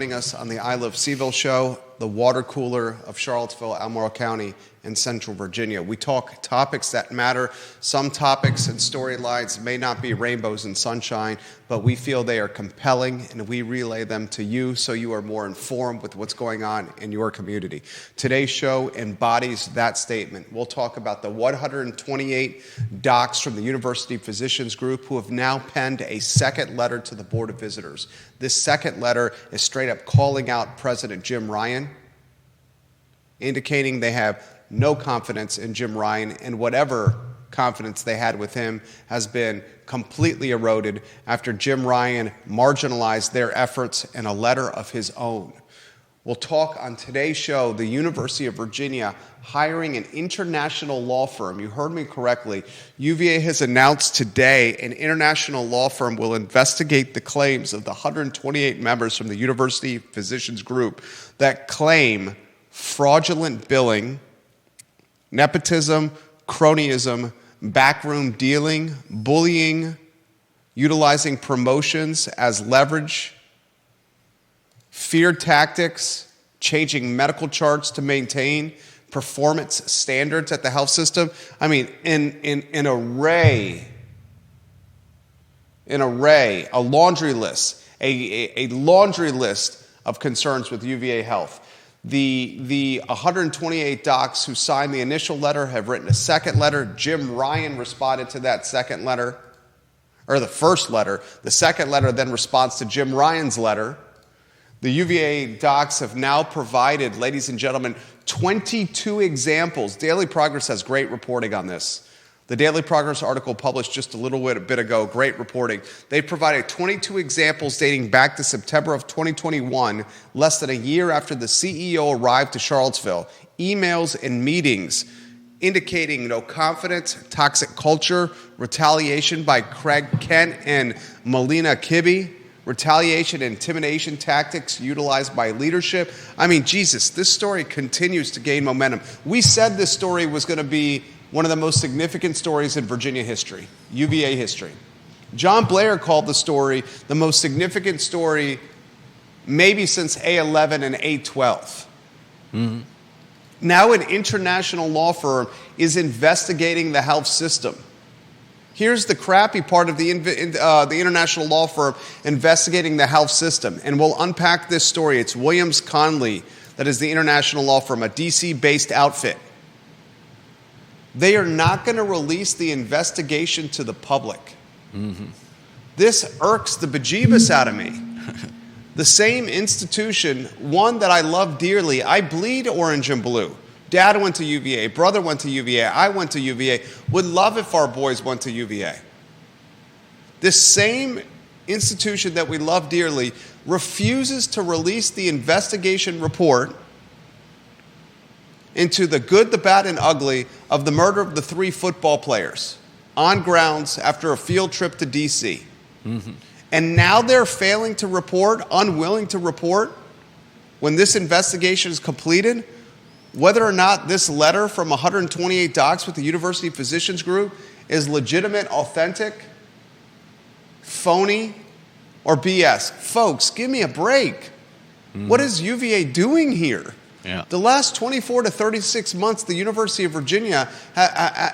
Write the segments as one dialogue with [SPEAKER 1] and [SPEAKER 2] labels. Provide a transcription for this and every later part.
[SPEAKER 1] Joining us on the I Love CVille Show, the water cooler of Charlottesville, Albemarle County, and Central Virginia. We talk topics that matter. Some topics and storylines may not be rainbows and sunshine, but we feel they are compelling, and we relay them to you so you are more informed with what's going on in your community. Today's show embodies that statement. We'll talk about the 128 docs from the University Physicians Group who have now penned a second letter to the Board of Visitors. This second letter is straight up calling out President Jim Ryan, indicating they have no confidence in Jim Ryan, and whatever confidence they had with him has been completely eroded after Jim Ryan marginalized their efforts in a letter of his own. We'll talk on today's show, the University of Virginia hiring an international law firm. You heard me correctly. UVA has announced today an international law firm will investigate the claims of the 128 members from the University Physicians Group that claim fraudulent billing, nepotism, cronyism, backroom dealing, bullying, utilizing promotions as leverage, fear tactics, changing medical charts to maintain performance standards at the health system. I mean, an array, a laundry list, a laundry list of concerns with UVA Health. The 128 docs who signed the initial letter have written a second letter. Jim Ryan responded to that second letter, or the first letter. The second letter then responds to Jim Ryan's letter. The UVA docs have now provided, ladies and gentlemen, 22 examples. Daily Progress has great reporting on this. The Daily Progress article published just a little bit ago, great reporting. They provided 22 examples dating back to September of 2021, less than a year after the CEO arrived to Charlottesville. Emails and meetings indicating no confidence, toxic culture, retaliation by Craig Kent and Melina Kibbe, retaliation and intimidation tactics utilized by leadership. I mean, Jesus, this story continues to gain momentum. We said this story was going to be one of the most significant stories in Virginia history, UVA history. John Blair called the story the most significant story maybe since A11 and A12. Mm-hmm. Now an international law firm is investigating the health system. Here's the crappy part of the international law firm investigating the health system, and we'll unpack this story. It's Williams Conley, that is the international law firm, a DC-based outfit. They are not going to release the investigation to the public. Mm-hmm. This irks the bejeebus out of me. The same institution, one that I love dearly, I bleed orange and blue. Dad went to UVA, brother went to UVA, I went to UVA, would love if our boys went to UVA. This same institution that we love dearly refuses to release the investigation report into the good, the bad, and ugly of the murder of the 3 football players on grounds after a field trip to D.C. Mm-hmm. And now they're failing to report, unwilling to report, when this investigation is completed, whether or not this letter from 128 docs with the University Physicians Group is legitimate, authentic, phony, or BS. Folks, give me a break. Mm-hmm. What is UVA doing here? Yeah. The last 24 to 36 months, the University of Virginia,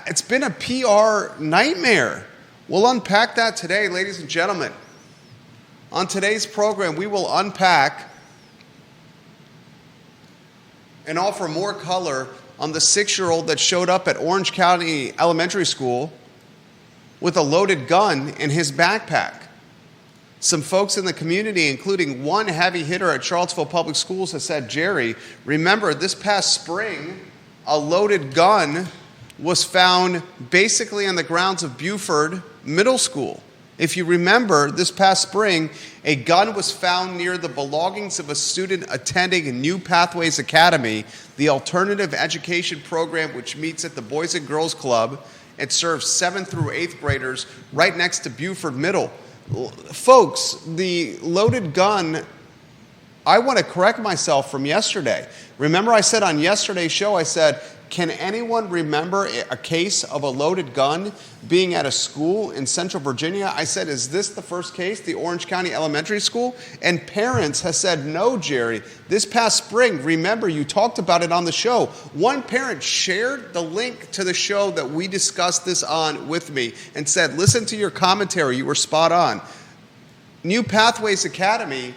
[SPEAKER 1] it's been a PR nightmare. We'll unpack that today, ladies and gentlemen. On today's program, we will unpack and offer more color on the 6-year-old that showed up at Orange County Elementary School with a loaded gun in his backpack. Some folks in the community, including one heavy hitter at Charlottesville Public Schools, has said, Jerry, remember this past spring, a loaded gun was found basically on the grounds of Buford Middle School. If you remember, this past spring, a gun was found near the belongings of a student attending New Pathways Academy, the alternative education program which meets at the Boys and Girls Club. It serves 7th through 8th graders right next to Buford Middle. Folks, the loaded gun, I want to correct myself from yesterday. Remember I said on yesterday's show, I said, can anyone remember a case of a loaded gun being at a school in Central Virginia? I said, is this the first case, the Orange County Elementary School? And parents have said, no, Jerry. This past spring, remember, you talked about it on the show. One parent shared the link to the show that we discussed this on with me and said, listen to your commentary. You were spot on. New Pathways Academy,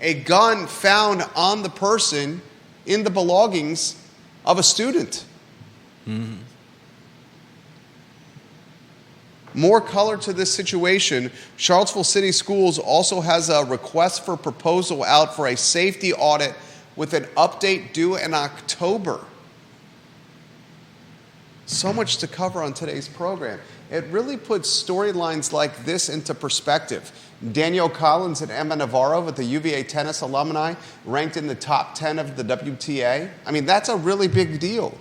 [SPEAKER 1] a gun found on the person in the belongings of a student. Mm-hmm. More color to this situation. Charlottesville City Schools also has a request for proposal out for a safety audit with an update due in October. So much to cover on today's program. It really puts storylines like this into perspective. Danielle Collins and Emma Navarro at the UVA tennis alumni ranked in the top 10 of the WTA. I mean, that's a really big deal.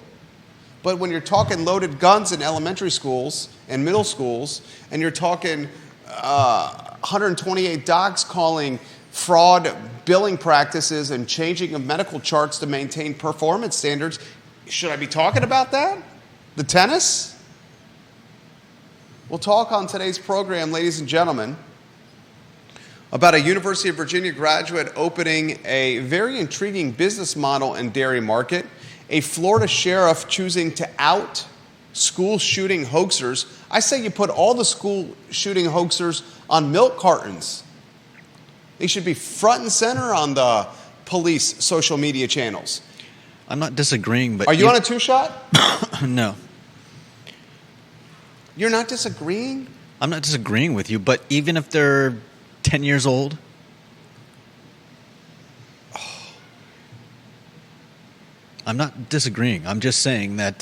[SPEAKER 1] But when you're talking loaded guns in elementary schools and middle schools, and you're talking 128 docs calling fraud billing practices and changing of medical charts to maintain performance standards, should I be talking about that? The tennis? We'll talk on today's program, ladies and gentlemen, about a University of Virginia graduate opening a very intriguing business model in dairy market, a Florida sheriff choosing to out school shooting hoaxers. I say you put all the school shooting hoaxers on milk cartons. They should be front and center on the police social media channels.
[SPEAKER 2] I'm not disagreeing, but...
[SPEAKER 1] Are you on a two-shot?
[SPEAKER 2] No.
[SPEAKER 1] You're not disagreeing?
[SPEAKER 2] I'm not disagreeing with you, but even if they're 10 years old? I'm not disagreeing. I'm just saying that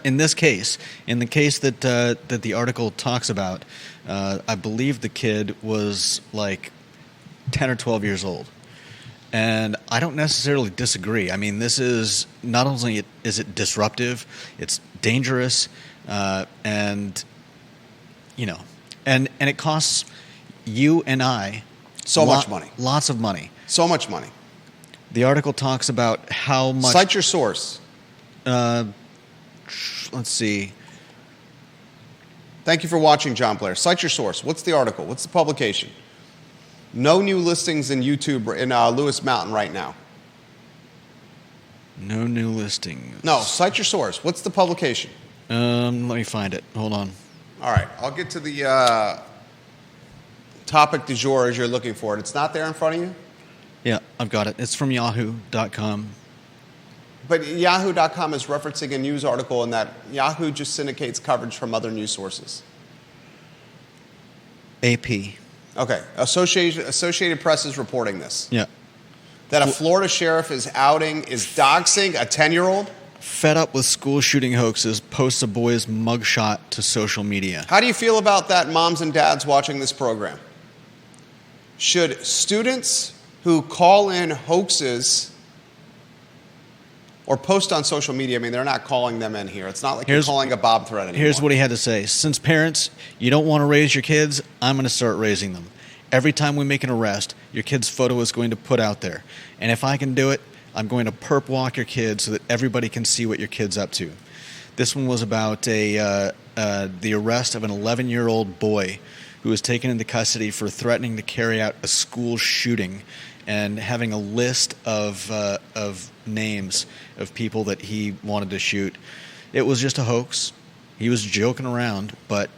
[SPEAKER 2] in this case, in the case that the article talks about, I believe the kid was like 10 or 12 years old. And I don't necessarily disagree. I mean, this is not only is it disruptive, it's dangerous, and you know, and it costs you and I
[SPEAKER 1] so much money,
[SPEAKER 2] lots of money,
[SPEAKER 1] so much money.
[SPEAKER 2] The article talks about how much.
[SPEAKER 1] Cite your source.
[SPEAKER 2] Let's see.
[SPEAKER 1] Thank you for watching, John Blair. Cite your source. What's the article? What's the publication? No new listings in YouTube in Lewis Mountain right now.
[SPEAKER 2] No new listings.
[SPEAKER 1] No, cite your source. What's the publication?
[SPEAKER 2] Let me find it. Hold on.
[SPEAKER 1] All right, I'll get to the topic du jour as you're looking for it. It's not there in front of you?
[SPEAKER 2] Yeah, I've got it. It's from yahoo.com.
[SPEAKER 1] But yahoo.com is referencing a news article, and that Yahoo just syndicates coverage from other news sources.
[SPEAKER 2] AP.
[SPEAKER 1] Okay, Associated Press is reporting this.
[SPEAKER 2] Yeah.
[SPEAKER 1] That a Florida sheriff is doxing a 10-year-old?
[SPEAKER 2] Fed up with school shooting hoaxes, posts a boy's mugshot to social media.
[SPEAKER 1] How do you feel about that, moms and dads watching this program? Should students who call in hoaxes or post on social media, I mean, they're not calling them in here. It's not like you're calling a Bob thread anymore.
[SPEAKER 2] Here's what he had to say. Since parents, you don't want to raise your kids, I'm going to start raising them. Every time we make an arrest, your kid's photo is going to put out there. And if I can do it, I'm going to perp walk your kids so that everybody can see what your kid's up to. This one was about the arrest of an 11-year-old boy who was taken into custody for threatening to carry out a school shooting and having a list of names of people that he wanted to shoot. It was just a hoax. He was joking around, but,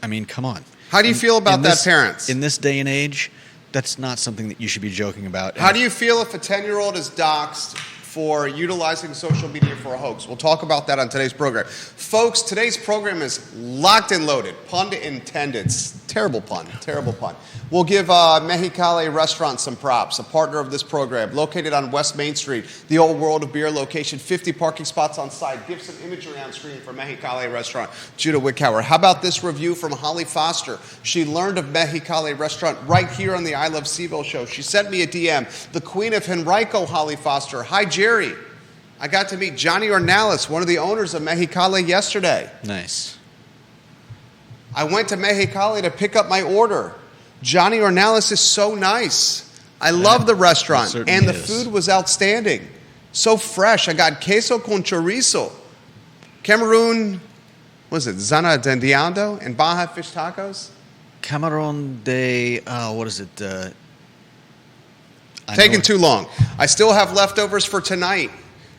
[SPEAKER 2] I mean, come on.
[SPEAKER 1] How do you feel about that, parents?
[SPEAKER 2] In this day and age, that's not something that you should be joking about.
[SPEAKER 1] How do you feel if a 10-year-old is doxxed for utilizing social media for a hoax? We'll talk about that on today's program. Folks, today's program is locked and loaded. Pun intended. Terrible pun. Terrible pun. We'll give Mexicali Restaurant some props, a partner of this program, located on West Main Street, the Old World of Beer location, 50 parking spots on site. Give some imagery on screen for Mexicali Restaurant, Judah Wickhauer. How about this review from Holly Foster? She learned of Mexicali Restaurant right here on the I Love CVille Show. She sent me a DM. The Queen of Henrico, Holly Foster. Hi, Jerry. I got to meet Johnny Ornalis, one of the owners of Mexicali, yesterday.
[SPEAKER 2] Nice.
[SPEAKER 1] I went to Mexicali to pick up my order. Johnny Ornalis is so nice. I love the restaurant, and the food was outstanding. So fresh. I got queso con chorizo. Cameroon, what is it, Zana Dendiando and Baja fish tacos?
[SPEAKER 2] Cameron de, what is it?
[SPEAKER 1] Taking too long. I still have leftovers for tonight.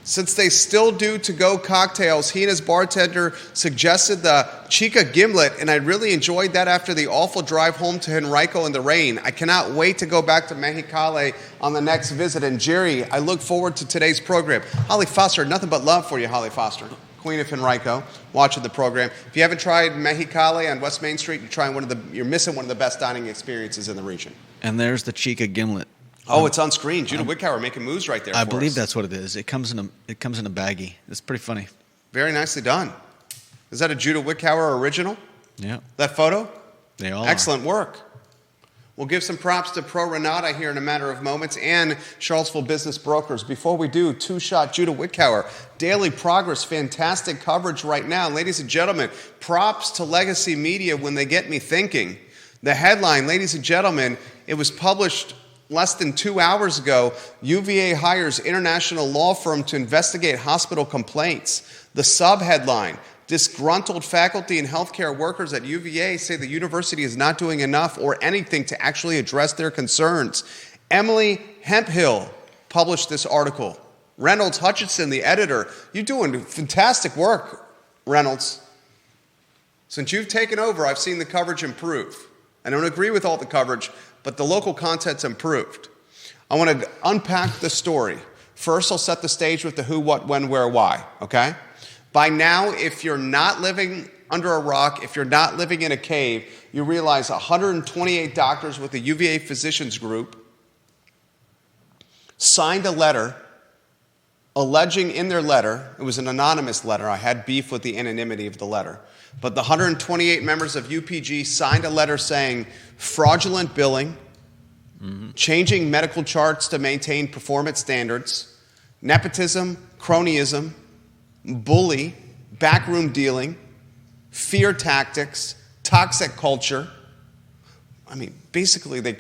[SPEAKER 1] Since they still do to-go cocktails, he and his bartender suggested the Chica Gimlet, and I really enjoyed that after the awful drive home to Henrico in the rain. I cannot wait to go back to Mexicali on the next visit. And Jerry, I look forward to today's program. Holly Foster, nothing but love for you, Holly Foster, Queen of Henrico, watching the program. If you haven't tried Mexicali on West Main Street, you're missing one of the best dining experiences in the region.
[SPEAKER 2] And there's the Chica Gimlet.
[SPEAKER 1] Oh, it's on screen. Judah Wickower making moves right there.
[SPEAKER 2] I believe that's what it is. It comes in a baggie. It's pretty funny.
[SPEAKER 1] Very nicely done. Is that a Judah Wickower original?
[SPEAKER 2] Yeah.
[SPEAKER 1] That photo?
[SPEAKER 2] They all
[SPEAKER 1] Excellent work. We'll give some props to Pro Renata here in a matter of moments and Charlottesville Business Brokers. Before we do, two-shot Judah Wickower. Daily Progress, fantastic coverage right now. Ladies and gentlemen, props to Legacy Media when they get me thinking. The headline, ladies and gentlemen, it was published less than 2 hours ago. UVA hires international law firm to investigate hospital complaints. The sub-headline, disgruntled faculty and healthcare workers at UVA say the university is not doing enough or anything to actually address their concerns. Emily Hemphill published this article. Reynolds Hutchinson, the editor, you're doing fantastic work, Reynolds. Since you've taken over, I've seen the coverage improve. I don't agree with all the coverage, but the local content's improved. I want to unpack the story. First, I'll set the stage with the who, what, when, where, why, okay? By now, if you're not living under a rock, if you're not living in a cave, you realize 128 doctors with the UVA Physicians Group signed a letter alleging in their letter, it was an anonymous letter, I had beef with the anonymity of the letter, but the 128 members of UPG signed a letter saying fraudulent billing, changing medical charts to maintain performance standards, nepotism, cronyism, bully, backroom dealing, fear tactics, toxic culture. I mean, basically they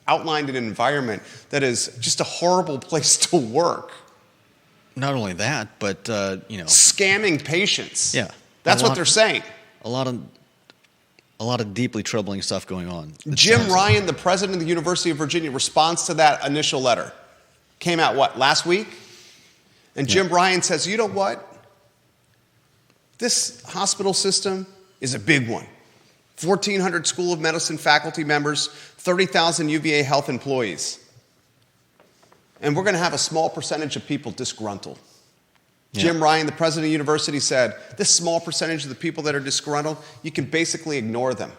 [SPEAKER 1] outlined an environment that is just a horrible place to work.
[SPEAKER 2] Not only that, but,
[SPEAKER 1] scamming patients.
[SPEAKER 2] Yeah.
[SPEAKER 1] That's what they're saying.
[SPEAKER 2] A lot of deeply troubling stuff going on.
[SPEAKER 1] Jim Ryan, the president of the University of Virginia, responds to that initial letter. Came out, last week? And Jim Ryan says, you know what? This hospital system is a big one. 1,400 School of Medicine faculty members, 30,000 UVA health employees. And we're going to have a small percentage of people disgruntled. Yeah. Jim Ryan, the president of the university, said, this small percentage of the people that are disgruntled, you can basically ignore them.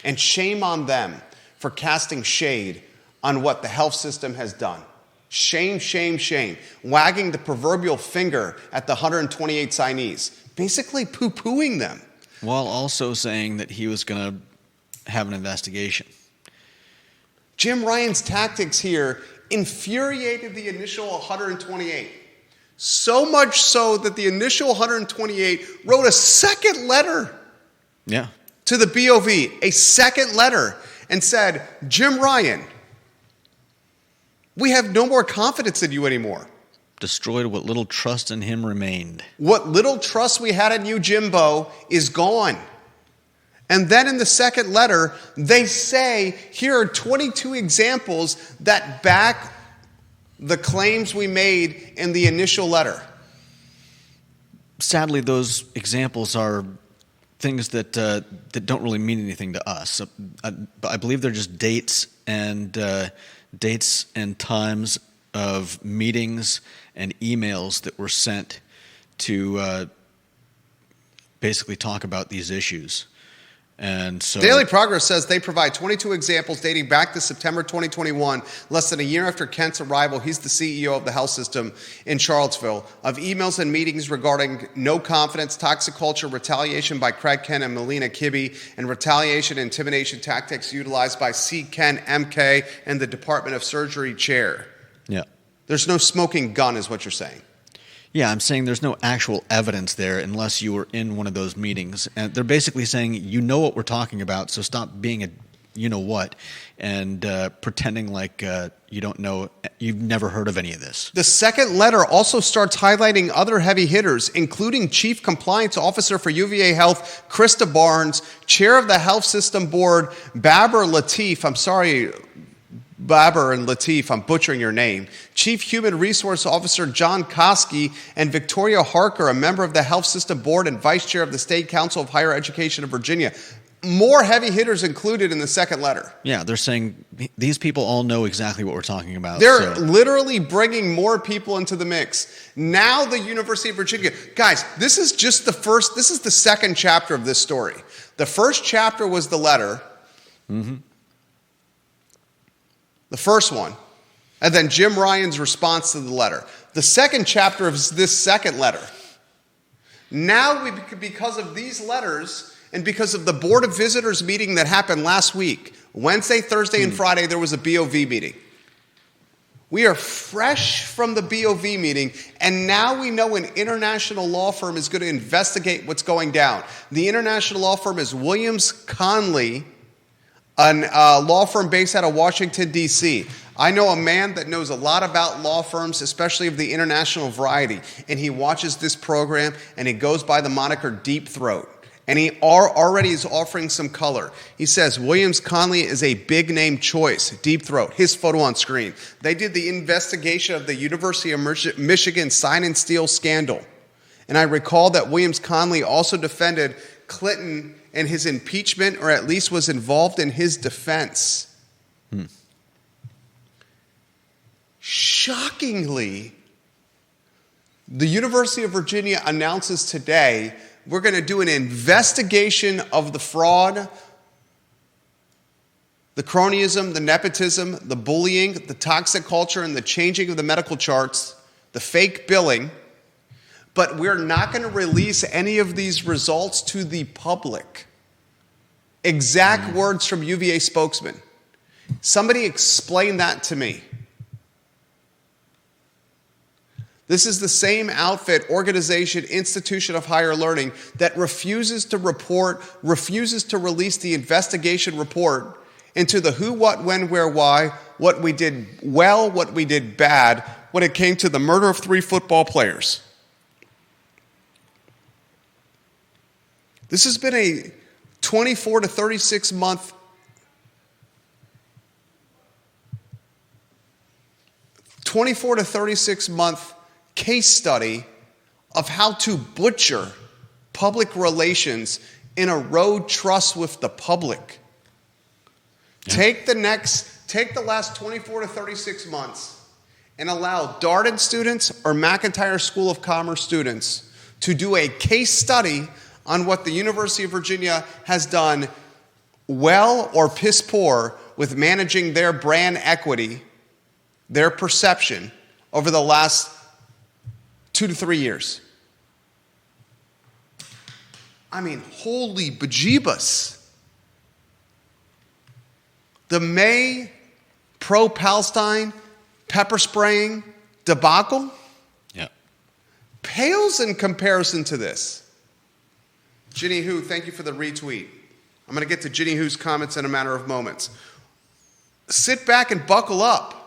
[SPEAKER 1] And shame on them for casting shade on what the health system has done. Shame, shame, shame. Wagging the proverbial finger at the 128 signees. Basically poo-pooing them.
[SPEAKER 2] While also saying that he was going to have an investigation.
[SPEAKER 1] Jim Ryan's tactics here infuriated the initial 128. So much so that the initial 128 wrote a second letter to the BOV, a second letter, and said, Jim Ryan, we have no more confidence in you anymore.
[SPEAKER 2] Destroyed what little trust in him remained.
[SPEAKER 1] What little trust we had in you, Jimbo, is gone. And then in the second letter, they say, here are 22 examples that back the claims we made in the initial letter.
[SPEAKER 2] Sadly, those examples are things that don't really mean anything to us. I believe they're just dates and times of meetings and emails that were sent to basically talk about these issues. And so
[SPEAKER 1] Daily Progress says they provide 22 examples dating back to September 2021, less than a year after Kent's arrival. He's the CEO of the health system in Charlottesville, of emails and meetings regarding no confidence, toxic culture, retaliation by Craig Kent and Melina Kibbe, and retaliation and intimidation tactics utilized by C. Kent, MK, and the Department of Surgery chair.
[SPEAKER 2] Yeah.
[SPEAKER 1] There's no smoking gun is what you're saying.
[SPEAKER 2] Yeah, I'm saying there's no actual evidence there unless you were in one of those meetings. And they're basically saying, you know what we're talking about, so stop being you know what, and pretending like you don't know, you've never heard of any of this.
[SPEAKER 1] The second letter also starts highlighting other heavy hitters, including Chief Compliance Officer for UVA Health, Krista Barnes, Chair of the Health System Board, Baber Latif. I'm sorry, Baber and Latif, I'm butchering your name. Chief Human Resource Officer John Koski, and Victoria Harker, a member of the Health System Board and Vice Chair of the State Council of Higher Education of Virginia. More heavy hitters included in the second letter.
[SPEAKER 2] Yeah, they're saying these people all know exactly what we're talking about.
[SPEAKER 1] They're literally bringing more people into the mix. Now the University of Virginia. Guys, this is the second chapter of this story. The first chapter was the letter. Mm-hmm. The first one. And then Jim Ryan's response to the letter. The second chapter is this second letter. Now, because of these letters, and because of the Board of Visitors meeting that happened last week, Wednesday, Thursday, and Friday, there was a BOV meeting. We are fresh from the BOV meeting, and now we know an international law firm is going to investigate what's going down. The international law firm is Williams Conley, a law firm based out of Washington, D.C. I know a man that knows a lot about law firms, especially of the international variety, and he watches this program, and he goes by the moniker Deep Throat. And he already is offering some color. He says Williams Conley is a big-name choice, Deep Throat, his photo on screen. They did the investigation of the University of Michigan Sign and Steal scandal. And I recall that Williams Conley also defended Clinton in his impeachment, or at least was involved in his defense. Shockingly, the University of Virginia announces today we're going to do an investigation of the fraud, the cronyism, the nepotism, the bullying, the toxic culture, and the changing of the medical charts, the fake billing. But we're not going to release any of these results to the public. Exact words from UVA spokesman. Somebody explain that to me. This is the same outfit, organization, institution of higher learning that refuses to release the investigation report into the who, what, when, where, why, what we did well, what we did bad when it came to the murder of 3 football players. This has been a 24 to 36 month case study of how to butcher public relations and erode trust with the public. Yeah. Take the last 24 to 36 months and allow Darden students or McIntyre School of Commerce students to do a case study on what the University of Virginia has done well or piss poor with managing their brand equity, their perception over the last 2 to 3 years. I mean, holy bejeebus. The May pro-Palestine pepper spraying debacle pales in comparison to this. Ginny Hu, thank you for the retweet. I'm going to get to Ginny Hu's comments in a matter of moments. Sit back and buckle up.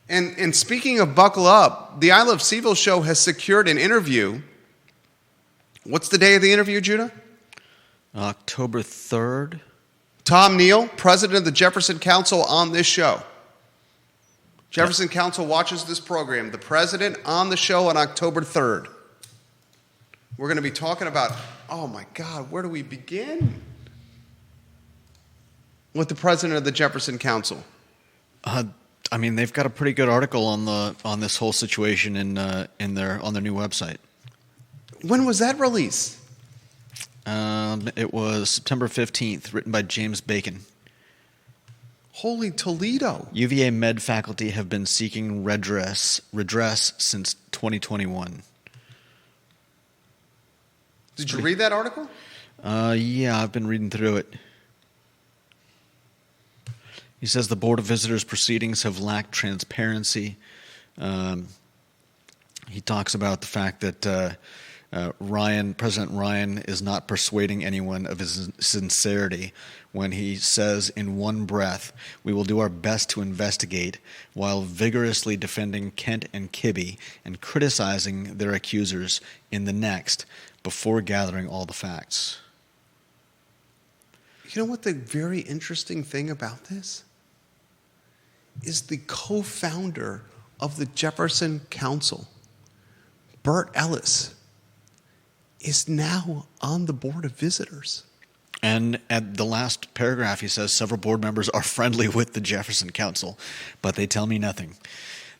[SPEAKER 1] And speaking of buckle up, the I Love CVille Show has secured an interview. What's the day of the interview, Judah?
[SPEAKER 2] October 3rd.
[SPEAKER 1] Tom Neal, president of the Jefferson Council, on this show. Jefferson Council watches this program. The president on the show on October 3rd. We're going to be talking about, oh my God, where do we begin? With the president of the Jefferson Council.
[SPEAKER 2] I mean, they've got a pretty good article on this whole situation on their new website.
[SPEAKER 1] When was that released?
[SPEAKER 2] It was September 15th, written by James Bacon.
[SPEAKER 1] Holy Toledo.
[SPEAKER 2] UVA Med faculty have been seeking redress since 2021.
[SPEAKER 1] Did you read that article?
[SPEAKER 2] Yeah, I've been reading through it. He says the Board of Visitors proceedings have lacked transparency. He talks about the fact that President Ryan is not persuading anyone of his sincerity when he says in one breath, "We will do our best to investigate," while vigorously defending Kent and Kibbe and criticizing their accusers in the next, before gathering all the facts.
[SPEAKER 1] You know what the very interesting thing about this is? The co-founder of the Jefferson Council, Bert Ellis, is now on the Board of Visitors.
[SPEAKER 2] And at the last paragraph, he says several board members are friendly with the Jefferson Council, but they tell me nothing.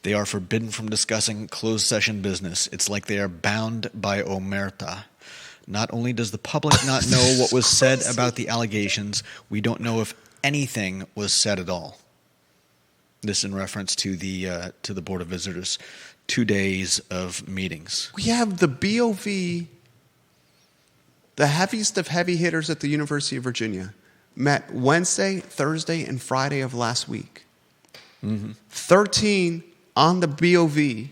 [SPEAKER 2] They are forbidden from discussing closed session business. It's like they are bound by omerta. Not only does the public not know what was said about the allegations, we don't know if anything was said at all. This in reference to the Board of Visitors, 2 days of meetings.
[SPEAKER 1] We have the BOV, the heaviest of heavy hitters at the University of Virginia, met Wednesday, Thursday, and Friday of last week. 13 on the BOV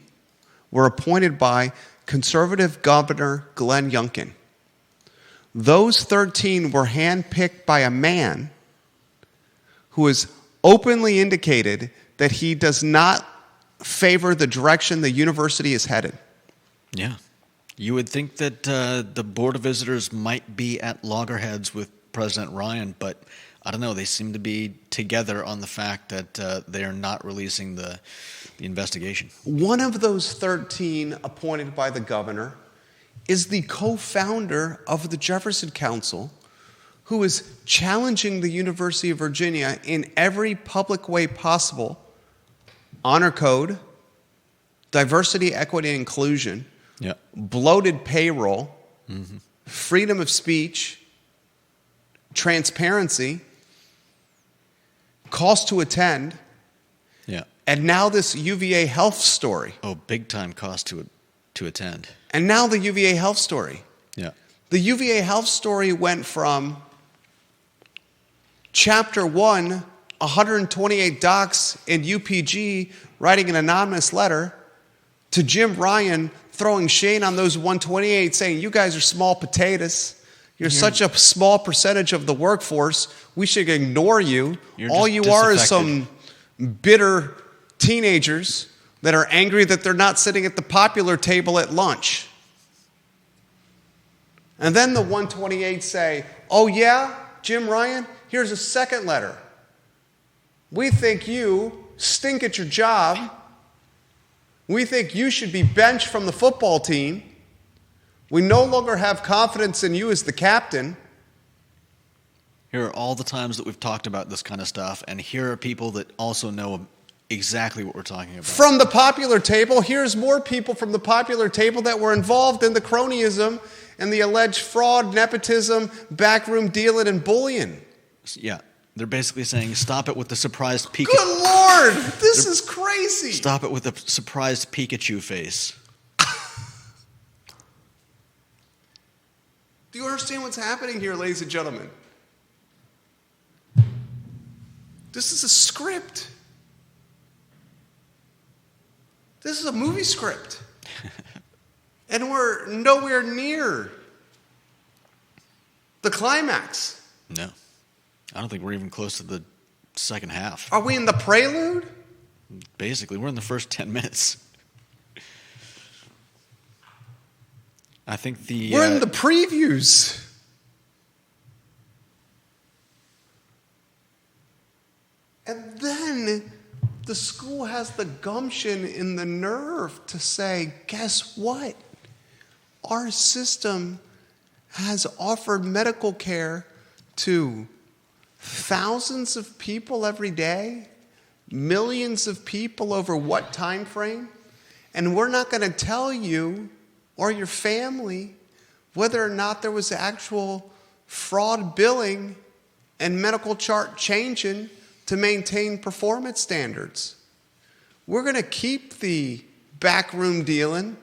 [SPEAKER 1] were appointed by conservative Governor Glenn Youngkin. Those 13 were handpicked by a man who has openly indicated that he does not favor the direction the university is headed.
[SPEAKER 2] Yeah. You would think that the Board of Visitors might be at loggerheads with President Ryan, but I don't know. They seem to be together on the fact that they are not releasing the investigation. One
[SPEAKER 1] of those 13 appointed by the governor is the co-founder of the Jefferson Council, who is challenging the University of Virginia in every public way possible: honor code, diversity, equity, and inclusion, bloated payroll, freedom of speech, transparency, cost to attend, and now this UVA health story.
[SPEAKER 2] Oh, big time cost to attend.
[SPEAKER 1] And now the UVA health story.
[SPEAKER 2] Yeah.
[SPEAKER 1] The UVA health story went from Chapter 1, 128 docs in UPG writing an anonymous letter, to Jim Ryan throwing shade on those 128, saying, "You guys are small potatoes. You're such a small percentage of the workforce. We should ignore you. All you are is some bitter teenagers that are angry that they're not sitting at the popular table at lunch." And then the 128 say, "Oh yeah, Jim Ryan, here's a second letter. We think you stink at your job. We think you should be benched from the football team. We no longer have confidence in you as the captain."
[SPEAKER 2] Here are all the times that we've talked about this kind of stuff, and here are people that also know exactly what we're talking about.
[SPEAKER 1] From the popular table, here's more people from the popular table that were involved in the cronyism and the alleged fraud, nepotism, backroom dealing, and bullying.
[SPEAKER 2] Yeah, they're basically saying, stop it with the surprised Pikachu.
[SPEAKER 1] Good Lord, this is crazy.
[SPEAKER 2] Stop it with the surprised Pikachu face.
[SPEAKER 1] Do you understand what's happening here, ladies and gentlemen? This is a script. This is a movie script. And we're nowhere near the climax.
[SPEAKER 2] No. I don't think we're even close to the second half.
[SPEAKER 1] Are we in the prelude?
[SPEAKER 2] Basically, we're in the first 10 minutes. I think
[SPEAKER 1] we're in the previews. And then the school has the gumption and the nerve to say, guess what? Our system has offered medical care to thousands of people every day, millions of people over what time frame? And we're not going to tell you or your family whether or not there was actual fraud billing and medical chart changing to maintain performance standards. We're going to keep the backroom dealing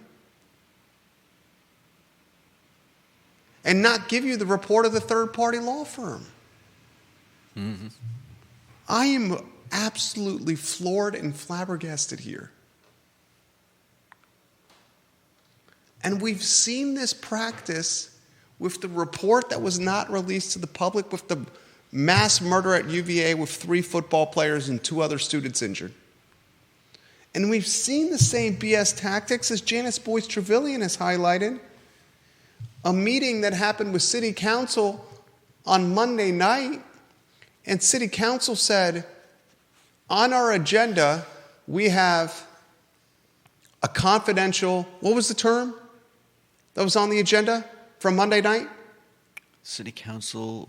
[SPEAKER 1] and not give you the report of the third-party law firm. I am absolutely floored and flabbergasted here. And we've seen this practice with the report that was not released to the public, with the mass murder at UVA with 3 football players and 2 other students injured. And we've seen the same BS tactics as Janice Boyce Trevelyan has highlighted. A meeting that happened with City Council on Monday night, and City Council said, on our agenda, we have a confidential, what was the term that was on the agenda from Monday night?
[SPEAKER 2] City Council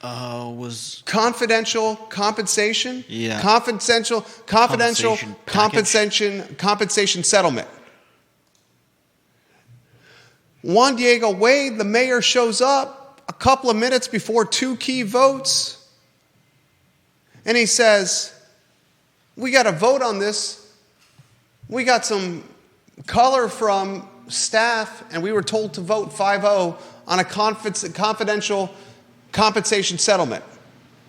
[SPEAKER 2] was
[SPEAKER 1] confidential compensation.
[SPEAKER 2] Yeah.
[SPEAKER 1] Confidential compensation settlement. Juan Diego Wade, the mayor, shows up a couple of minutes before 2 key votes, and he says, we got to vote on this. We got some color from staff, and we were told to vote 5-0 on a confidential compensation settlement.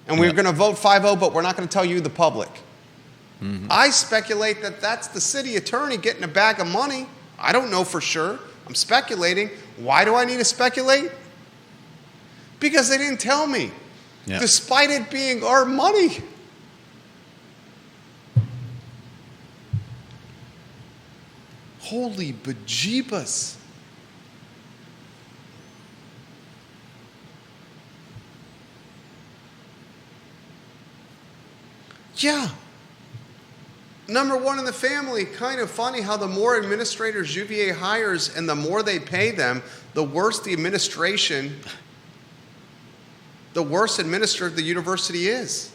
[SPEAKER 1] And we're going to vote 5-0, but we're not going to tell you, the public. Mm-hmm. I speculate that that's the city attorney getting a bag of money. I don't know for sure. I'm speculating. Why do I need to speculate? Because they didn't tell me, despite it being our money. Holy bejeebus. Yeah. Number one in the family, kind of funny how the more administrators UVA hires and the more they pay them, the worse the administration, the worse administered the university is.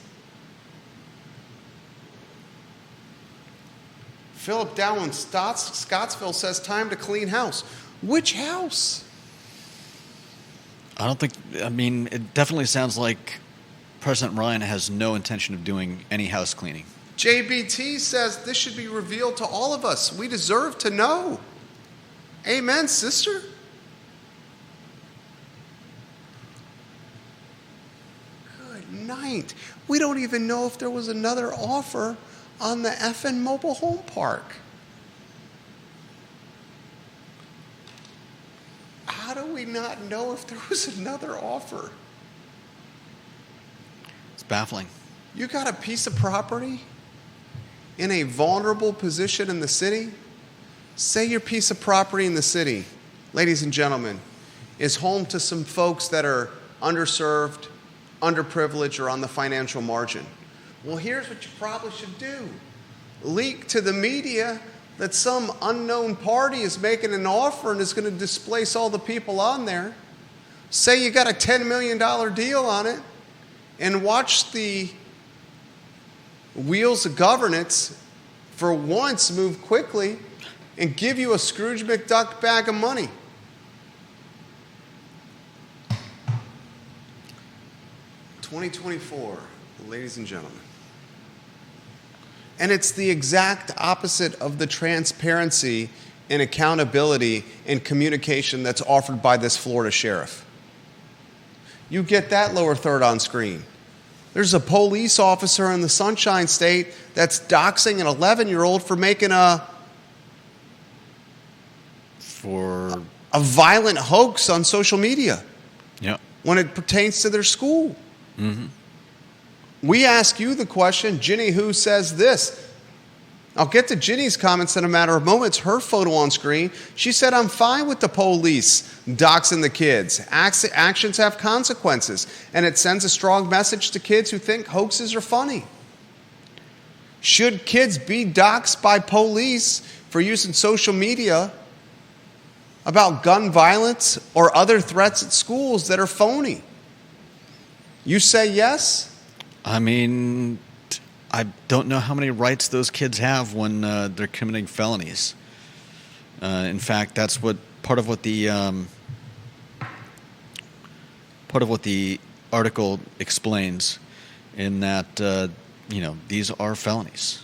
[SPEAKER 1] Philip Dow in Scottsville says, time to clean house. Which house?
[SPEAKER 2] I mean, it definitely sounds like President Ryan has no intention of doing any house cleaning.
[SPEAKER 1] JBT says this should be revealed to all of us. We deserve to know. Amen, sister. Good night. We don't even know if there was another offer on the effing mobile home park. How do we not know if there was another offer?
[SPEAKER 2] It's baffling.
[SPEAKER 1] You got a piece of property in a vulnerable position in the city? Say your piece of property in the city, ladies and gentlemen, is home to some folks that are underserved, underprivileged, or on the financial margin. Well, here's what you probably should do. Leak to the media that some unknown party is making an offer and is going to displace all the people on there. Say you got a $10 million deal on it, and watch the wheels of governance for once move quickly and give you a Scrooge McDuck bag of money. $2024, ladies and gentlemen. And it's the exact opposite of the transparency and accountability and communication that's offered by this Florida sheriff. You get that lower third on screen. There's a police officer in the Sunshine State that's doxing an 11-year-old for making a violent hoax on social media.
[SPEAKER 2] Yep.
[SPEAKER 1] When it pertains to their school.
[SPEAKER 2] Mm-hmm.
[SPEAKER 1] We ask you the question, Ginny Who says this. I'll get to Ginny's comments in a matter of moments. Her photo on screen. She said, I'm fine with the police doxing the kids. Actions have consequences. And it sends a strong message to kids who think hoaxes are funny. Should kids be doxed by police for using social media about gun violence or other threats at schools that are phony? You say yes?
[SPEAKER 2] I mean, I don't know how many rights those kids have when they're committing felonies. In fact, that's part of what the article explains, in that these are felonies.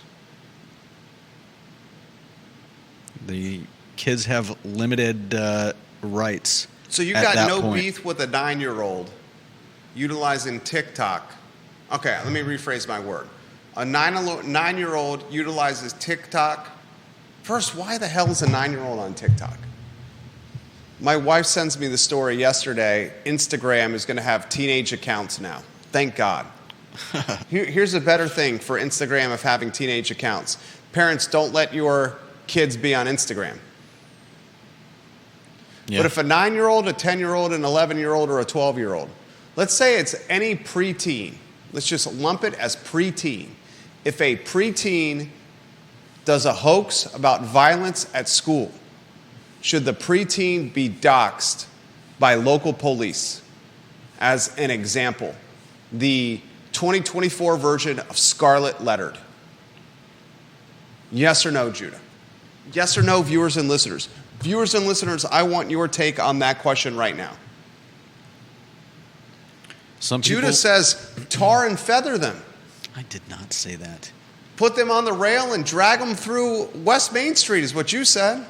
[SPEAKER 2] The kids have limited rights.
[SPEAKER 1] So you got no beef with a 9-year-old utilizing TikTok. Okay, let me rephrase my word. A 9-year-old utilizes TikTok First, why the hell is a 9-year-old on TikTok? My wife sends me the story yesterday. Instagram is going to have teenage accounts now. Thank God. Here's a better thing for Instagram of having teenage accounts. Parents, don't let your kids be on Instagram. Yeah. But if a 9-year-old, a 10-year-old, an 11-year-old, or a 12-year-old, let's say it's any preteen. Let's just lump it as preteen. If a preteen does a hoax about violence at school, should the preteen be doxed by local police? As an example, the 2024 version of Scarlet Lettered. Yes or no, Judah? Yes or no, viewers and listeners? Viewers and listeners, I want your take on that question right now. Judah says, tar and feather them.
[SPEAKER 2] I did not say that.
[SPEAKER 1] Put them on the rail and drag them through West Main Street is what you said.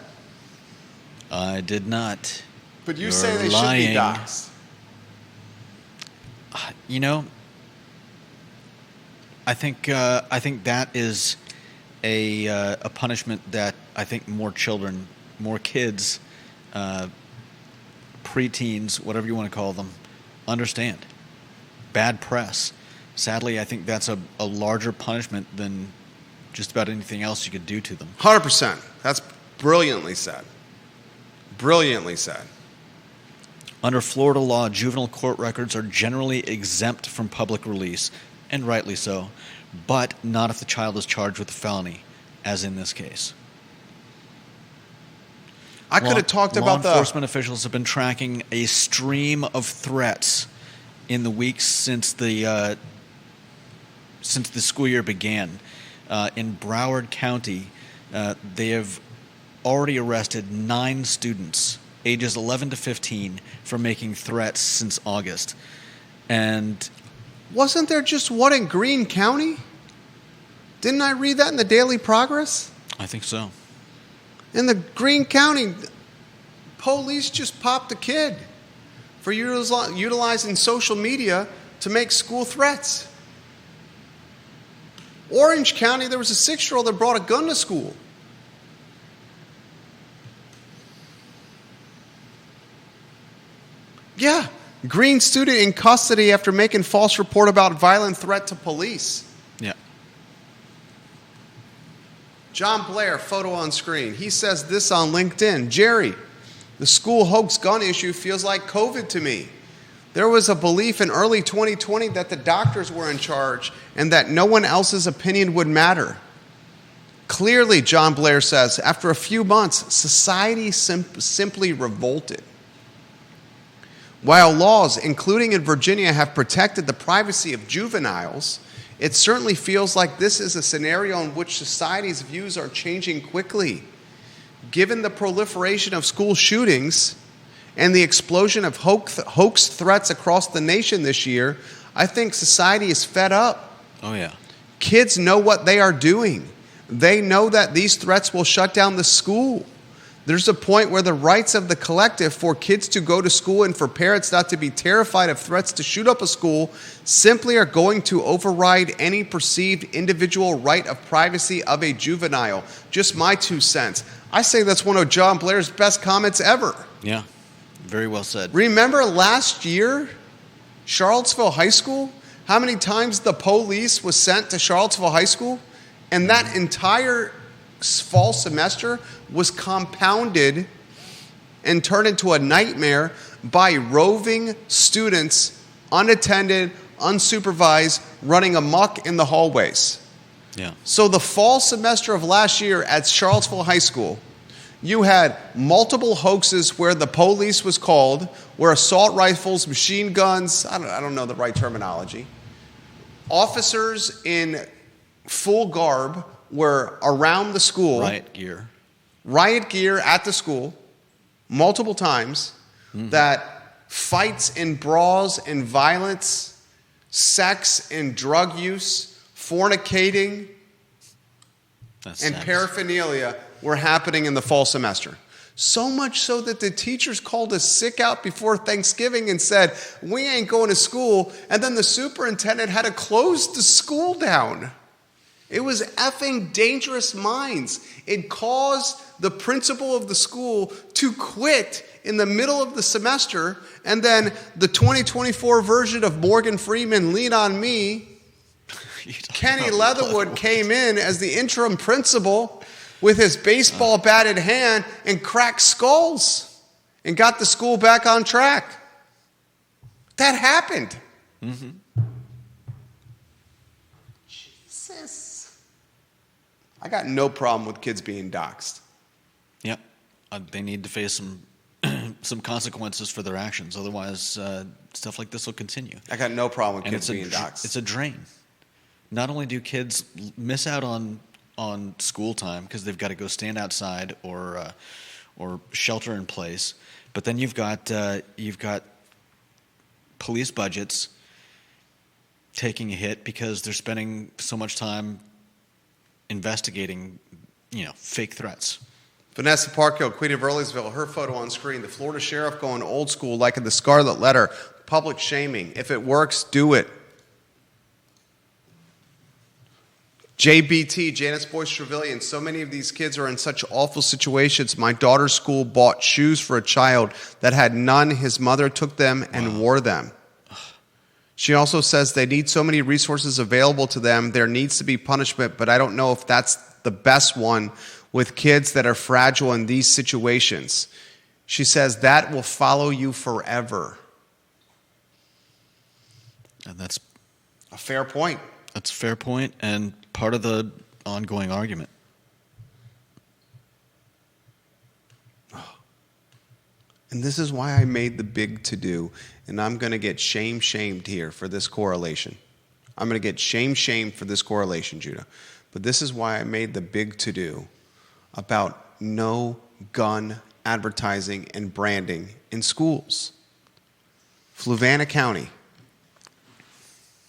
[SPEAKER 2] I did not.
[SPEAKER 1] But you say they should be doxed.
[SPEAKER 2] You know, I think that is a punishment that I think more children, more kids, preteens, whatever you want to call them, understand. Bad press. Sadly, I think that's a larger punishment than just about anything else you could do to them.
[SPEAKER 1] 100%. That's brilliantly said. Brilliantly said.
[SPEAKER 2] Under Florida law, juvenile court records are generally exempt from public release, and rightly so, but not if the child is charged with a felony, as in this case.
[SPEAKER 1] I could have talked about
[SPEAKER 2] law enforcement officials have been tracking a stream of threats in the weeks since the school year began. In Broward County, they have already arrested 9 students, ages 11 to 15, for making threats since August. And
[SPEAKER 1] wasn't there just one in Greene County? Didn't I read that in the Daily Progress?
[SPEAKER 2] I think so.
[SPEAKER 1] In the Greene County, police just popped a kid for utilizing social media to make school threats. Orange County, there was a 6-year-old that brought a gun to school. Yeah, Green student in custody after making false report about violent threat to police.
[SPEAKER 2] Yeah.
[SPEAKER 1] John Blair, photo on screen. He says this on LinkedIn. Jerry, the school hoax gun issue feels like COVID to me. There was a belief in early 2020 that the doctors were in charge and that no one else's opinion would matter. Clearly, John Blair says, after a few months, society simply revolted. While laws, including in Virginia, have protected the privacy of juveniles, it certainly feels like this is a scenario in which society's views are changing quickly. Given the proliferation of school shootings and the explosion of hoax threats across the nation this year, I think society is fed up.
[SPEAKER 2] Oh, yeah.
[SPEAKER 1] Kids know what they are doing. They know that these threats will shut down the school. There's a point where the rights of the collective for kids to go to school and for parents not to be terrified of threats to shoot up a school simply are going to override any perceived individual right of privacy of a juvenile. Just my 2 cents. I say that's one of John Blair's best comments ever.
[SPEAKER 2] Yeah, very well said.
[SPEAKER 1] Remember last year, Charlottesville High School? How many times the police was sent to Charlottesville High School? And that entire fall semester was compounded and turned into a nightmare by roving students, unattended, unsupervised, running amok in the hallways.
[SPEAKER 2] Yeah.
[SPEAKER 1] So the fall semester of last year at Charlottesville High School, you had multiple hoaxes where the police was called, where assault rifles, machine guns, I don't know the right terminology, officers in full garb were around the school.
[SPEAKER 2] Riot gear.
[SPEAKER 1] Riot gear at the school multiple times. Mm-hmm. That fights and brawls and violence, sex and drug use, fornicating, and paraphernalia were happening in the fall semester. So much so that the teachers called us sick out before Thanksgiving and said, we ain't going to school. And then the superintendent had to close the school down. It was effing Dangerous Minds. It caused the principal of the school to quit in the middle of the semester, and then the 2024 version of Morgan Freeman, Lean on Me, Kenny Leatherwood came in as the interim principal with his baseball bat in hand and cracked skulls and got the school back on track. That happened. Mm-hmm. Jesus. I got no problem with kids being doxxed.
[SPEAKER 2] Yep. They need to face some consequences for their actions. Otherwise, stuff like this will continue.
[SPEAKER 1] I got no problem with kids being doxxed.
[SPEAKER 2] It's a drain. Not only do kids miss out on school time because they've got to go stand outside or shelter in place, but then you've got police budgets taking a hit because they're spending so much time investigating, fake threats.
[SPEAKER 1] Vanessa Parkhill, Queen of Earlysville, her photo on screen. The Florida sheriff going old school, like in the Scarlet Letter. Public shaming. If it works, do it. JBT, Janice Boyce Trevelyan. So many of these kids are in such awful situations. My daughter's school bought shoes for a child that had none. His mother took them and wore them. She also says they need so many resources available to them. There needs to be punishment, but I don't know if that's the best one with kids that are fragile in these situations. She says that will follow you forever.
[SPEAKER 2] And that's
[SPEAKER 1] a fair point.
[SPEAKER 2] That's a fair point and part of the ongoing argument.
[SPEAKER 1] And this is why I made the big to-do, and I'm going to get shamed here for this correlation. I'm going to get shamed for this correlation, Judah. But this is why I made the big to-do about no gun advertising and branding in schools. Fluvanna County.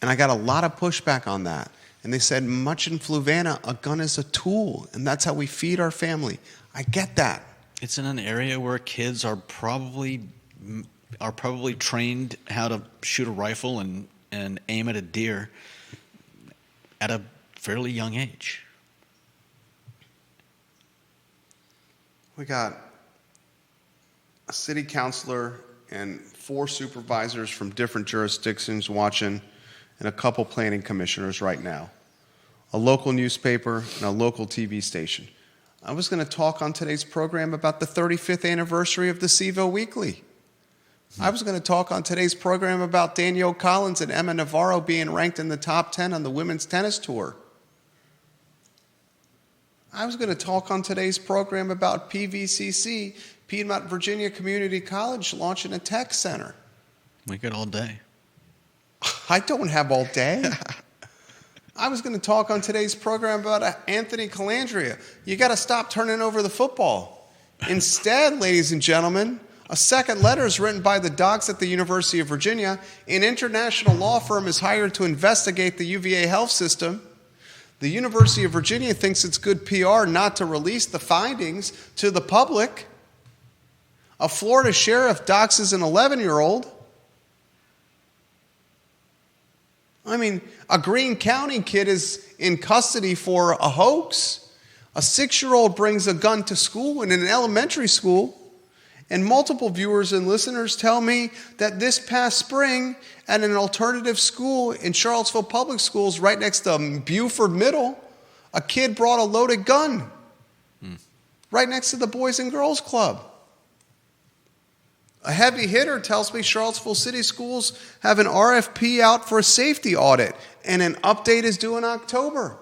[SPEAKER 1] And I got a lot of pushback on that. And they said, much in Fluvanna, a gun is a tool, and that's how we feed our family. I get that.
[SPEAKER 2] It's in an area where kids are probably trained how to shoot a rifle and aim at a deer at a fairly young age.
[SPEAKER 1] We got a city councilor and 4 supervisors from different jurisdictions watching, and a couple planning commissioners right now, a local newspaper and a local TV station. I was going to talk on today's program about the 35th anniversary of the CVille Weekly. I was going to talk on today's program about Danielle Collins and Emma Navarro being ranked in the top 10 on the women's tennis tour. I was going to talk on today's program about PVCC, Piedmont Virginia Community College, launching a tech center.
[SPEAKER 2] We got all day.
[SPEAKER 1] I don't have all day. I was going to talk on today's program about Anthony Calandria. You got to stop turning over the football. Instead, ladies and gentlemen, a second letter is written by the docs at the University of Virginia. An international law firm is hired to investigate the UVA health system. The University of Virginia thinks it's good PR not to release the findings to the public. A Florida sheriff doxes an 11-year-old. I mean, a Greene County kid is in custody for a hoax. A 6-year-old brings a gun to school in an elementary school. And multiple viewers and listeners tell me that this past spring at an alternative school in Charlottesville Public Schools right next to Buford Middle, a kid brought a loaded gun right next to the Boys and Girls Club. A heavy hitter tells me Charlottesville City Schools have an RFP out for a safety audit, and an update is due in October.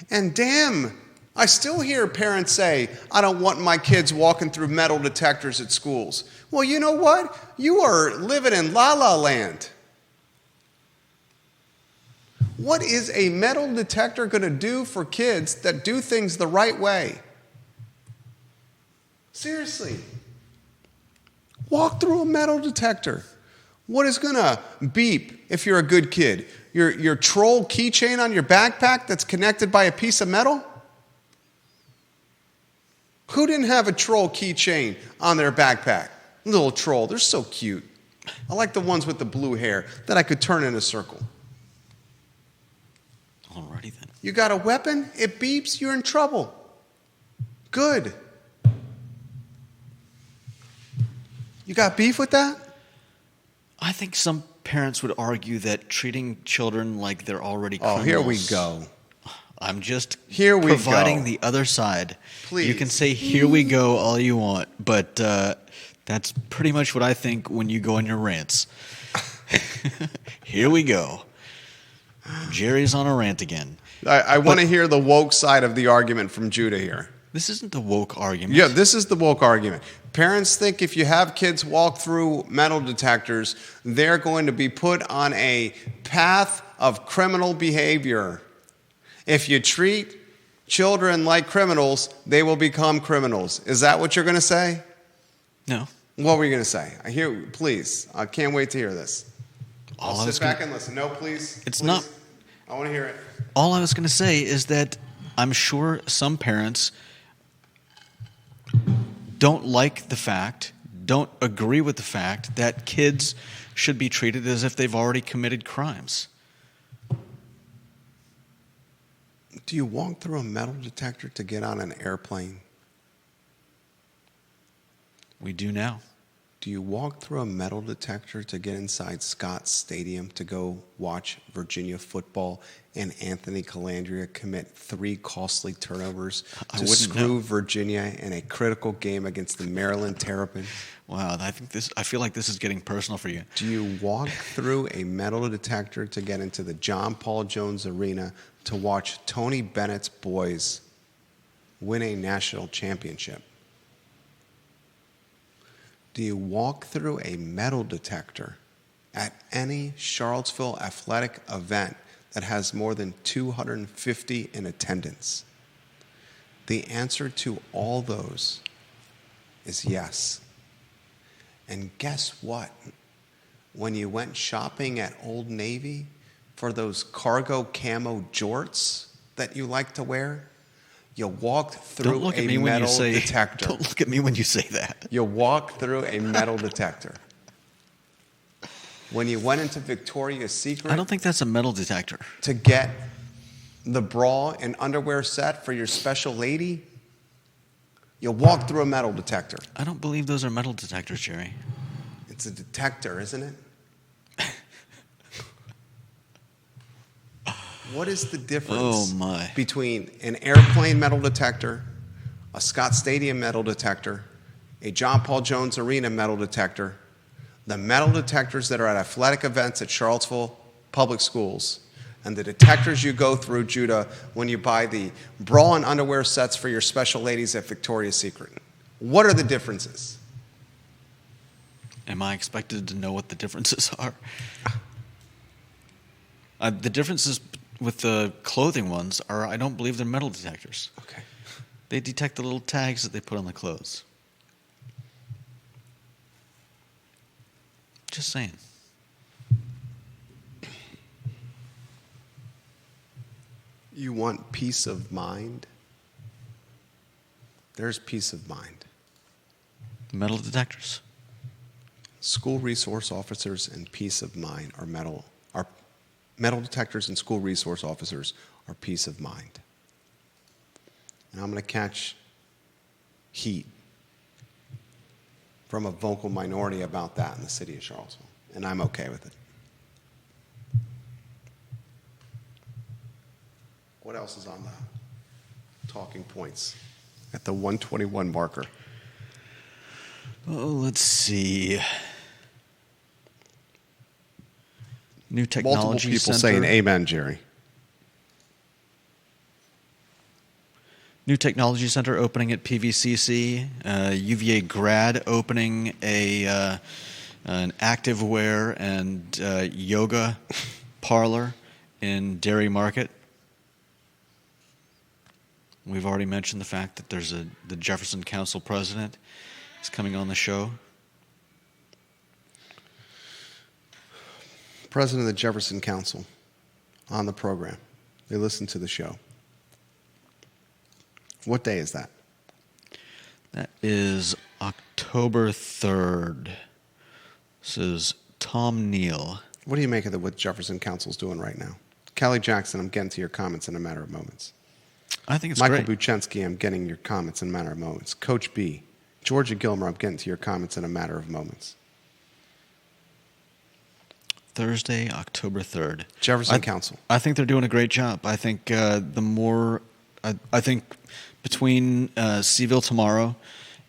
[SPEAKER 1] And damn, I still hear parents say, I don't want my kids walking through metal detectors at schools. Well, you know what? You are living in la-la land. What is a metal detector going to do for kids that do things the right way? Seriously. Walk through a metal detector. What is going to beep if you're a good kid? Your troll keychain on your backpack that's connected by a piece of metal? Who didn't have a troll keychain on their backpack? Little troll. They're so cute. I like the ones with the blue hair that I could turn in a circle.
[SPEAKER 2] All right. already then.
[SPEAKER 1] You got a weapon? It beeps, you're in trouble. Good. You got beef with that?
[SPEAKER 2] I think some parents would argue that treating children like they're already criminals.
[SPEAKER 1] Oh, here we go.
[SPEAKER 2] I'm just
[SPEAKER 1] Here we
[SPEAKER 2] providing
[SPEAKER 1] go.
[SPEAKER 2] the other side.
[SPEAKER 1] Please.
[SPEAKER 2] You can say, here we go, all you want, but that's pretty much what I think when you go on your rants. Here we go. Jerry's on a rant again.
[SPEAKER 1] I want to hear the woke side of the argument from Judah here.
[SPEAKER 2] This isn't the woke argument.
[SPEAKER 1] Yeah, this is the woke argument. Parents think if you have kids walk through metal detectors, they're going to be put on a path of criminal behavior. If you treat children like criminals, they will become criminals. Is that what you're going to say?
[SPEAKER 2] No.
[SPEAKER 1] What were you going to say? Please. I can't wait to hear this. I'll sit back and listen. No, please.
[SPEAKER 2] It's
[SPEAKER 1] please.
[SPEAKER 2] not.
[SPEAKER 1] I want to hear it.
[SPEAKER 2] All I was going to say is that I'm sure some parents don't like the fact, don't agree with the fact that kids should be treated as if they've already committed crimes.
[SPEAKER 1] Do you walk through a metal detector to get on an airplane?
[SPEAKER 2] We do now.
[SPEAKER 1] Do you walk through a metal detector to get inside Scott Stadium to go watch Virginia football and Anthony Calandria commit 3 costly turnovers to screw Virginia in a critical game against the Maryland Terrapins?
[SPEAKER 2] Wow, I feel like this is getting personal for you.
[SPEAKER 1] Do you walk through a metal detector to get into the John Paul Jones Arena to watch Tony Bennett's boys win a national championship? Do you walk through a metal detector at any Charlottesville athletic event that has more than 250 in attendance? The answer to all those is yes. And guess what? When you went shopping at Old Navy for those cargo camo jorts that you like to wear, you walked through a metal detector.
[SPEAKER 2] Don't look at me when you say that.
[SPEAKER 1] You walked through a metal detector. When you went into Victoria's Secret,
[SPEAKER 2] I don't think that's a metal detector.
[SPEAKER 1] To get the bra and underwear set for your special lady, you walked through a metal detector.
[SPEAKER 2] I don't believe those are metal detectors, Jerry.
[SPEAKER 1] It's a detector, isn't it? What is the difference between an airplane metal detector, a Scott Stadium metal detector, a John Paul Jones Arena metal detector, the metal detectors that are at athletic events at Charlottesville public schools, and the detectors you go through, Judah, when you buy the bra and underwear sets for your special ladies at Victoria's Secret? What are the differences?
[SPEAKER 2] Am I expected to know what the differences are? The differences with the clothing ones are, I don't believe they're metal detectors.
[SPEAKER 1] Okay.
[SPEAKER 2] They detect the little tags that they put on the clothes. Just saying.
[SPEAKER 1] You want peace of mind? There's peace of mind.
[SPEAKER 2] Metal detectors.
[SPEAKER 1] School resource officers and peace of mind are metal detectors, and school resource officers are peace of mind. And I'm going to catch heat from a vocal minority about that in the city of Charlottesville, and I'm okay with it. What else is on the talking points at the 121 marker?
[SPEAKER 2] Oh, let's see. New technology
[SPEAKER 1] Multiple people
[SPEAKER 2] center.
[SPEAKER 1] saying amen, Jerry.
[SPEAKER 2] New technology center opening at PVCC. UVA Grad opening an activewear and yoga parlor in Dairy Market. We've already mentioned the fact that there's the Jefferson Council president is coming on the show.
[SPEAKER 1] President of the Jefferson Council on the program. They listen to the show. What day is that?
[SPEAKER 2] That is October 3rd. This is Tom Neal.
[SPEAKER 1] What do you make of what Jefferson Council's doing right now? Kelly Jackson, I'm getting to your comments in a matter of moments.
[SPEAKER 2] I think it's
[SPEAKER 1] Michael
[SPEAKER 2] great.
[SPEAKER 1] Buchensky, I'm getting your comments in a matter of moments. Coach B, Georgia Gilmer, I'm getting to your comments in a matter of moments.
[SPEAKER 2] Thursday, October 3rd.
[SPEAKER 1] Jefferson Council.
[SPEAKER 2] I think they're doing a great job. I think I think between CVille tomorrow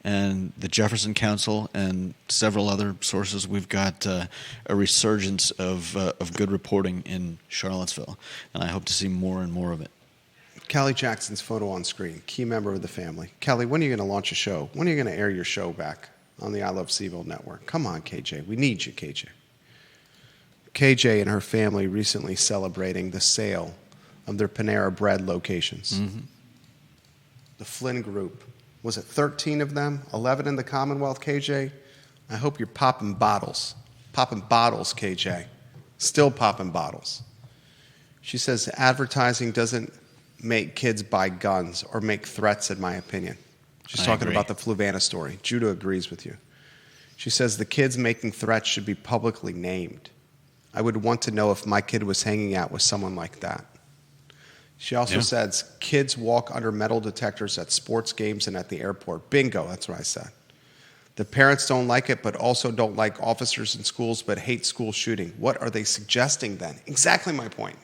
[SPEAKER 2] and the Jefferson Council and several other sources, we've got a resurgence of good reporting in Charlottesville, and I hope to see more and more of it.
[SPEAKER 1] Kelly Jackson's photo on screen, key member of the family. Kelly, when are you going to launch a show? When are you going to air your show back on the I Love CVille Network? Come on, KJ. We need you, KJ. KJ and her family recently celebrating the sale of their Panera Bread locations.
[SPEAKER 2] Mm-hmm.
[SPEAKER 1] The Flynn Group. Was it 13 of them? 11 in the Commonwealth, KJ? I hope you're popping bottles. Popping bottles, KJ. Still popping bottles. She says advertising doesn't make kids buy guns or make threats, in my opinion. She's talking about the Fluvanna story. Judah agrees with you. She says the kids making threats should be publicly named. I would want to know if my kid was hanging out with someone like that. She also says kids walk under metal detectors at sports games and at the airport. Bingo, that's what I said. The parents don't like it, but also don't like officers in schools, but hate school shooting. What are they suggesting then? Exactly my point.